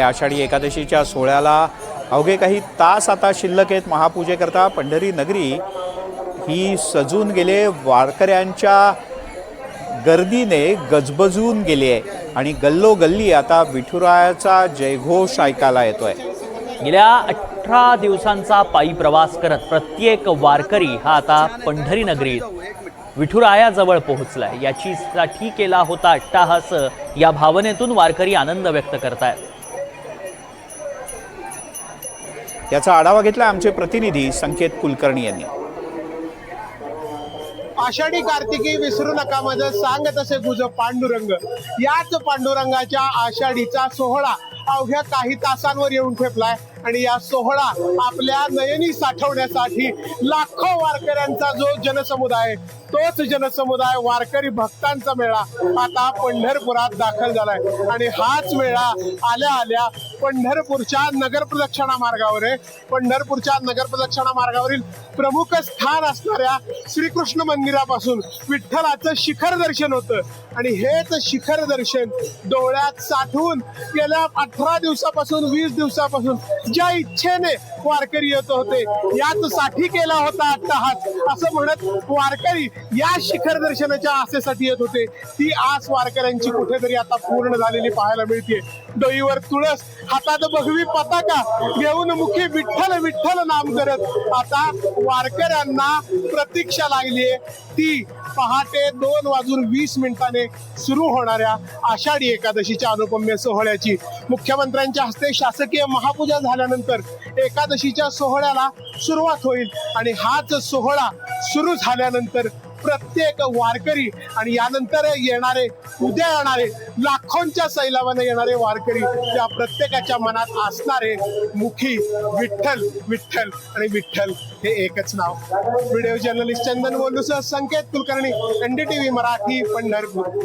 आषाढी एकादशीच्या सोहळ्याला अवघे काही तास आता शिल्लक आहेत। महापूजेकरता पंढरी नगरी ही सजून गेले, वारकऱ्यांच्या गर्दीने गजबजून गेली आहे आणि गल्लोगल्ली आता विठुरायाचा जयघोष ऐकायला येतोय। गेल्या 18 दिवसांचा पायी प्रवास करत प्रत्येक वारकरी हा आता पंढरी नगरीत विठुरायाजवळ पोहोचलाय। याचीसाठी केला होता अट्टाहास, या भावनेतून वारकरी आनंद व्यक्त करतायत। याचा आढावा घेतला आमचे प्रतिनिधी संकेत कुलकर्णी यांनी। आषाढी कार्तिकी विसरू नका माझं सांग तसे गुज पांडुरंग, याच पांडुरंगाच्या आषाढीचा सोहळा अवघ्या काही तासांवर येऊन ठेपलाय आणि या सोहळा आपल्या नयनी साठवण्यासाठी लाखो वारकऱ्यांचा जो जनसमुदाय, तोच जनसमुदाय वारकरी भक्तांचा मेळा आता पंढरपुरात दाखल झालाय आणि हाच मेळा आल्या आल्या पंढरपूरच्या नगर प्रदक्षिणा मार्गावर आहे। पंढरपूरच्या नगर प्रदक्षिणा मार्गावरील प्रमुख स्थान असणाऱ्या श्रीकृष्ण मंदिरापासून विठ्ठलाचं शिखर दर्शन होतं आणि हेच शिखर दर्शन डोळ्यात साठवून गेल्या 18 दिवसापासून 20 दिवसापासून ज्या इच्छेने वारकरी येत होते याच साठी केला होता अट्टाहास असं म्हणत वारकरी या शिखर दर्शनाच्या आसेसाठी येत होते। ती आस वारकऱ्यांची कुठेतरी आता पूर्ण झालेली पाहायला मिळते। डोईवर तुळस, हातात भगवी पताका घेऊन मुखी विठ्ठल विठ्ठल नाम करत आता वारकऱ्यांना प्रतीक्षा लागलीये ती पहाटे 2:20 सुरू होणाऱ्या आषाढी एकादशीच्या अनुपम्य सोहळ्याची। मुख्यमंत्र्यांच्या हस्ते शासकीय महापूजा झाल्यानंतर एकादशीच्या सोहळ्याला सुरुवात होईल आणि हाच सोहळा सुरू झाल्यानंतर प्रत्येक वारकरी आणि यानंतर येणारे उद्या येणारे लाखोंच्या सैलावाने येणारे वारकरी त्या प्रत्येकाच्या मनात असणारे मुखी विठ्ठल विठ्ठल आणि विठ्ठल हे एकच नाव। व्हिडिओ जर्नलिस्ट चंदन बोलूसह संकेत कुलकर्णी, NDTV मराठी, पंढरपूर।